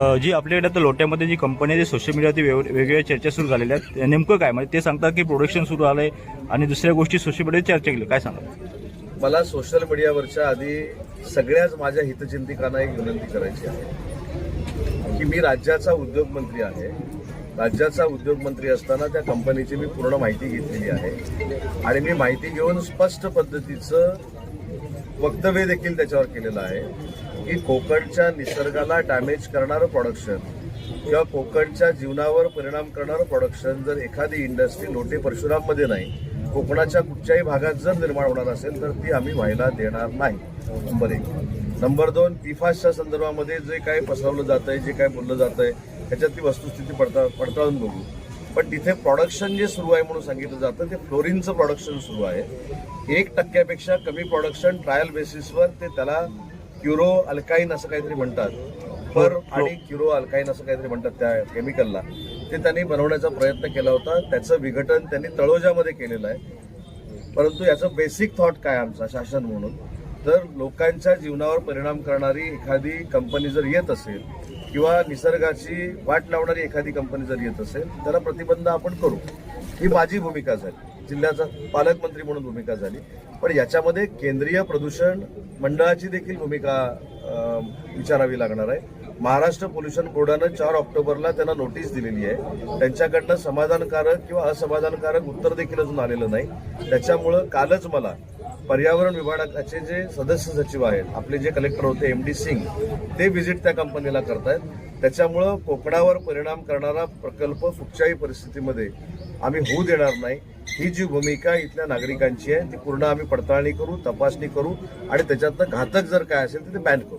जी आपल्याकडे आता लोट्यामध्ये जी कंपनी आहे सोशल मीडियावरती वेगवेगळ्या चर्चा सुरू झालेल्या आहेत, नेमकं काय म्हणजे ते सांगतात की प्रोडक्शन सुरू आलंय आणि दुसऱ्या गोष्टी सोशल मीडियावर चर्चा केली, काय सांगा? मला सोशल मीडियावरच्या आधी सगळ्याच माझ्या हितचिंतकांना एक विनंती करायची आहे की मी राज्याचा उद्योगमंत्री आहे. राज्याचा उद्योगमंत्री असताना त्या कंपनीची मी पूर्ण माहिती घेतलेली आहे आणि मी माहिती घेऊन स्पष्ट पद्धतीचं वक्तव्य देखील त्याच्यावर केलेलं आहे की कोकणच्या निसर्गाला डॅमेज करणारं प्रोडक्शन किंवा कोकणच्या जीवनावर परिणाम करणारं प्रोडक्शन जर एखादी इंडस्ट्री लोटे परशुराममध्ये नाही, कोकणाच्या कुठच्याही भागात जर निर्माण होणार असेल तर ती आम्ही व्हायला देणार नाही. नंबर 1. नंबर 2, PFASच्या संदर्भामध्ये जे काही पसरवलं जात आहे, जे काही बोललं जात आहे त्याच्यातली वस्तुस्थिती पडताळून बघू. पण तिथे प्रोडक्शन जे सुरू आहे म्हणून सांगितलं जातं ते फ्लोरिनचं प्रोडक्शन सुरू आहे. 1% कमी प्रोडक्शन ट्रायल बेसिसवर ते त्याला क्युरो अल्काईन असं काहीतरी म्हणतात, आणि क्युरो अल्काईन असं काहीतरी म्हणतात त्या केमिकलला, ते त्यांनी बनवण्याचा प्रयत्न केला होता. त्याचं विघटन त्यांनी तळोजामध्ये केलेलं आहे. परंतु याचं बेसिक थॉट काय आमचा शासन म्हणून, तर लोकांच्या जीवनावर परिणाम करणारी एखादी कंपनी जर येत असेल किंवा निसर्गाची वाट लावणारी एखादी कंपनी जर येत असेल त्याला प्रतिबंध आपण करू. ही माझी भूमिका झाली, जिल्ह्याचा पालकमंत्री म्हणून भूमिका झाली. पण याच्यामध्ये केंद्रीय प्रदूषण मंडळाची देखील भूमिका विचारावी लागणार आहे. महाराष्ट्र पोल्युशन बोर्डानं 4 ऑक्टोबरला त्यांना नोटीस दिलेली आहे. त्यांच्याकडनं समाधानकारक किंवा असमाधानकारक उत्तर देखील अजून आलेलं नाही. त्याच्यामुळं कालच मला पर्यावरण विभागाचे जे सदस्य सचिव आहेत, आपले जे कलेक्टर होते MD सिंग, ते व्हिजिट त्या कंपनीला करतायत. त्याच्यामुळं कोकणावर परिणाम करणारा प्रकल्प कुठच्याही परिस्थितीमध्ये आम्ही होऊ देणार नाही. ही जी भूमिका इथल्या नागरिकांची आहे ती पूर्ण आम्ही पडताळणी करू, तपासणी करू आणि त्याच्यातनं घातक जर काय असेल तर ते बॅन करू.